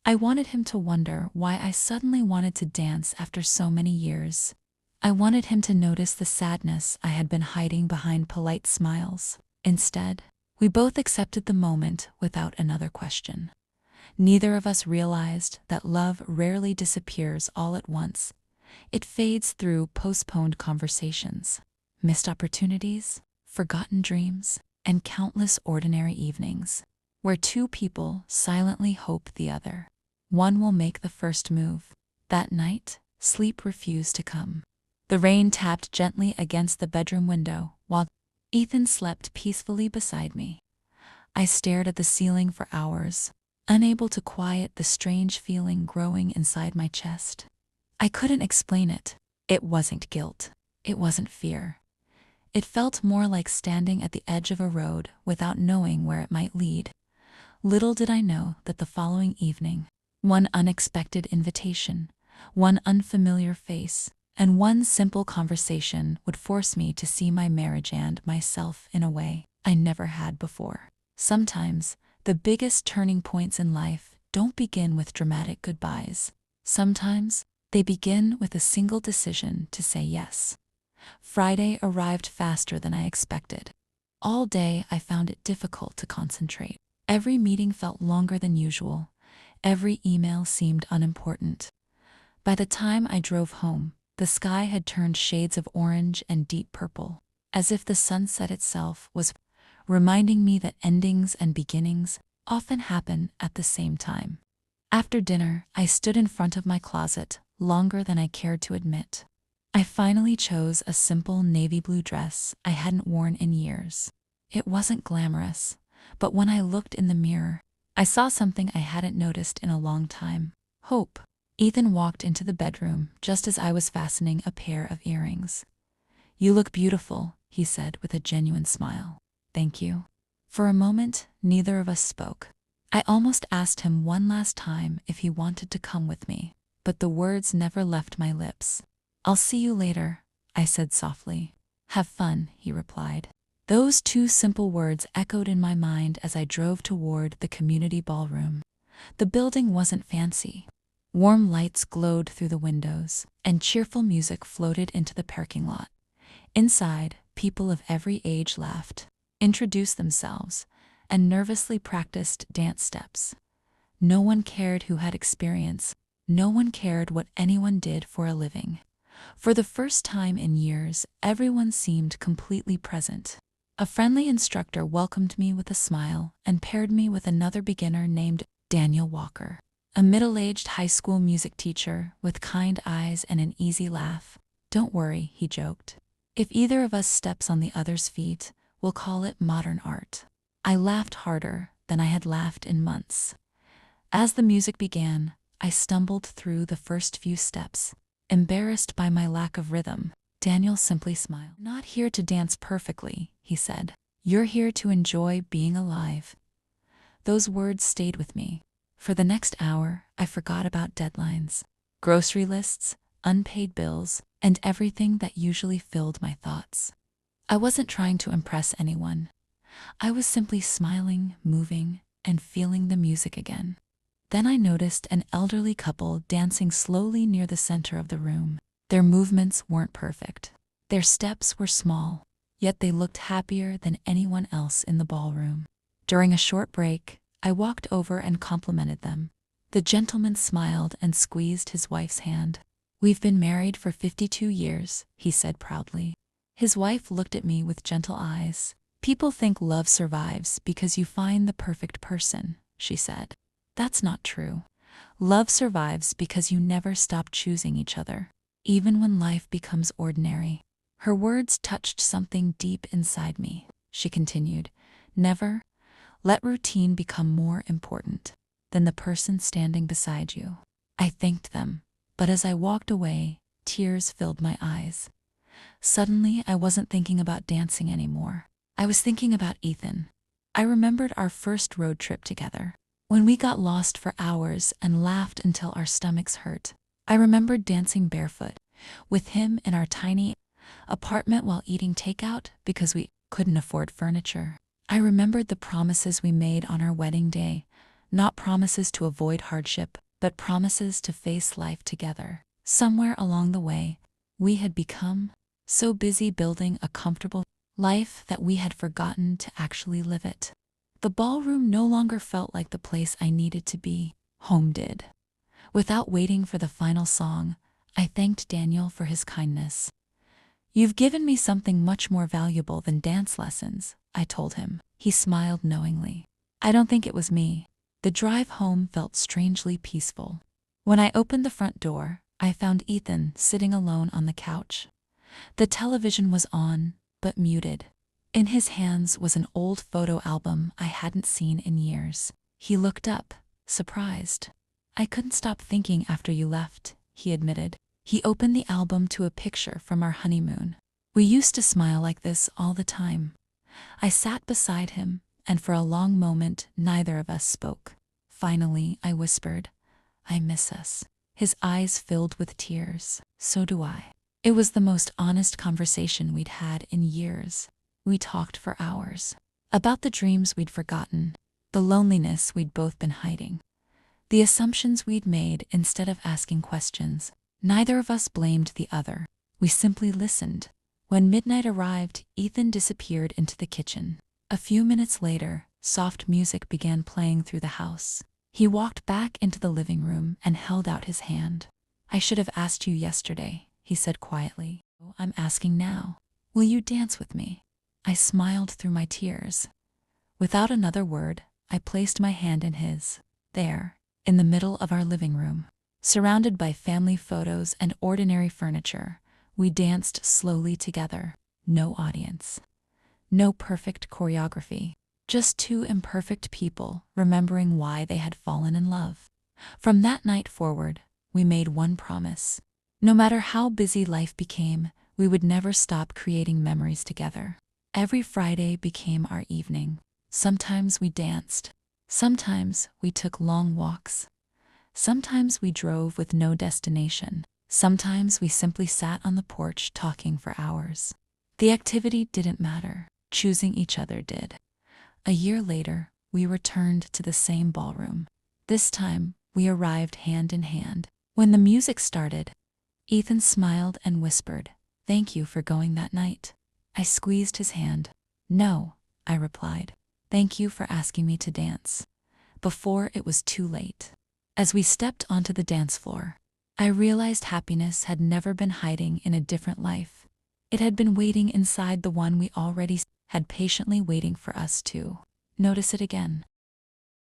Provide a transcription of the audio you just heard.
I wanted him to wonder why I suddenly wanted to dance after so many years. I wanted him to notice the sadness I had been hiding behind polite smiles. Instead, we both accepted the moment without another question. Neither of us realized that love rarely disappears all at once. It fades through postponed conversations, missed opportunities, forgotten dreams, and countless ordinary evenings, where two people silently hope the other. One will make the first move. That night, sleep refused to come. The rain tapped gently against the bedroom window, while Ethan slept peacefully beside me. I stared at the ceiling for hours, unable to quiet the strange feeling growing inside my chest. I couldn't explain it. It wasn't guilt. It wasn't fear. It felt more like standing at the edge of a road without knowing where it might lead. Little did I know that the following evening, one unexpected invitation, one unfamiliar face, and one simple conversation would force me to see my marriage and myself in a way I never had before. Sometimes, the biggest turning points in life don't begin with dramatic goodbyes. Sometimes, they begin with a single decision to say yes. Friday arrived faster than I expected. All day I found it difficult to concentrate. Every meeting felt longer than usual. Every email seemed unimportant. By the time I drove home, the sky had turned shades of orange and deep purple, as if the sunset itself was reminding me that endings and beginnings often happen at the same time. After dinner, I stood in front of my closet longer than I cared to admit. I finally chose a simple navy blue dress I hadn't worn in years. It wasn't glamorous, but when I looked in the mirror, I saw something I hadn't noticed in a long time: hope. Ethan walked into the bedroom just as I was fastening a pair of earrings. "You look beautiful," he said with a genuine smile. "Thank you." For a moment, neither of us spoke. I almost asked him one last time if he wanted to come with me, but the words never left my lips. "I'll see you later," I said softly. "Have fun," he replied. Those two simple words echoed in my mind as I drove toward the community ballroom. The building wasn't fancy. Warm lights glowed through the windows, and cheerful music floated into the parking lot. Inside, people of every age laughed, introduced themselves, and nervously practiced dance steps. No one cared who had experience. No one cared what anyone did for a living. For the first time in years, everyone seemed completely present. A friendly instructor welcomed me with a smile and paired me with another beginner named Daniel Walker, a middle-aged high school music teacher with kind eyes and an easy laugh. "Don't worry," he joked. "If either of us steps on the other's feet, we'll call it modern art." I laughed harder than I had laughed in months. As the music began, I stumbled through the first few steps, embarrassed by my lack of rhythm. Daniel simply smiled. "You're not here to dance perfectly," he said. "You're here to enjoy being alive." Those words stayed with me. For the next hour, I forgot about deadlines, grocery lists, unpaid bills, and everything that usually filled my thoughts. I wasn't trying to impress anyone. I was simply smiling, moving, and feeling the music again. Then I noticed an elderly couple dancing slowly near the center of the room. Their movements weren't perfect. Their steps were small, yet they looked happier than anyone else in the ballroom. During a short break, I walked over and complimented them. The gentleman smiled and squeezed his wife's hand. "We've been married for 52 years, he said proudly. His wife looked at me with gentle eyes. "People think love survives because you find the perfect person," she said. "That's not true. Love survives because you never stop choosing each other, even when life becomes ordinary." Her words touched something deep inside me. She continued, "Never let routine become more important than the person standing beside you." I thanked them, but as I walked away, tears filled my eyes. Suddenly, I wasn't thinking about dancing anymore. I was thinking about Ethan. I remembered our first road trip together, when we got lost for hours and laughed until our stomachs hurt. I remembered dancing barefoot with him in our tiny apartment while eating takeout because we couldn't afford furniture. I remembered the promises we made on our wedding day: Not promises to avoid hardship, but promises to face life together. Somewhere along the way, we had become so busy building a comfortable life that we had forgotten to actually live it. The ballroom no longer felt like the place I needed to be. Home did. Without waiting for the final song, I thanked Daniel for his kindness. "You've given me something much more valuable than dance lessons," I told him. He smiled knowingly. I don't think it was me. The drive home felt strangely peaceful. When I opened the front door, I found Ethan sitting alone on the couch. The television was on, but muted. In his hands was an old photo album I hadn't seen in years. He looked up, surprised. "I couldn't stop thinking after you left," he admitted. He opened the album to a picture from our honeymoon. "We used to smile like this all the time." I sat beside him, and for a long moment neither of us spoke. Finally, I whispered, "I miss us." His eyes filled with tears. "So do I." It was the most honest conversation we'd had in years. We talked for hours. About the dreams we'd forgotten, the loneliness we'd both been hiding, the assumptions we'd made instead of asking questions. Neither of us blamed the other. We simply listened. When midnight arrived, Ethan disappeared into the kitchen. A few minutes later, soft music began playing through the house. He walked back into the living room and held out his hand. "I should have asked you yesterday," he said quietly. "I'm asking now. Will you dance with me?" I smiled through my tears. Without another word, I placed my hand in his. There, in the middle of our living room, surrounded by family photos and ordinary furniture, we danced slowly together. No audience. No perfect choreography. Just two imperfect people remembering why they had fallen in love. From that night forward, we made one promise. No matter how busy life became, we would never stop creating memories together. Every Friday became our evening. Sometimes we danced. Sometimes we took long walks. Sometimes we drove with no destination. Sometimes we simply sat on the porch talking for hours. The activity didn't matter. Choosing each other did. A year later, we returned to the same ballroom. This time, we arrived hand in hand. When the music started, Ethan smiled and whispered, "Thank you for going that night." I squeezed his hand. "No," I replied. "Thank you for asking me to dance," before it was too late. As we stepped onto the dance floor, I realized happiness had never been hiding in a different life. It had been waiting inside the one we already had, patiently waiting for us to notice it again.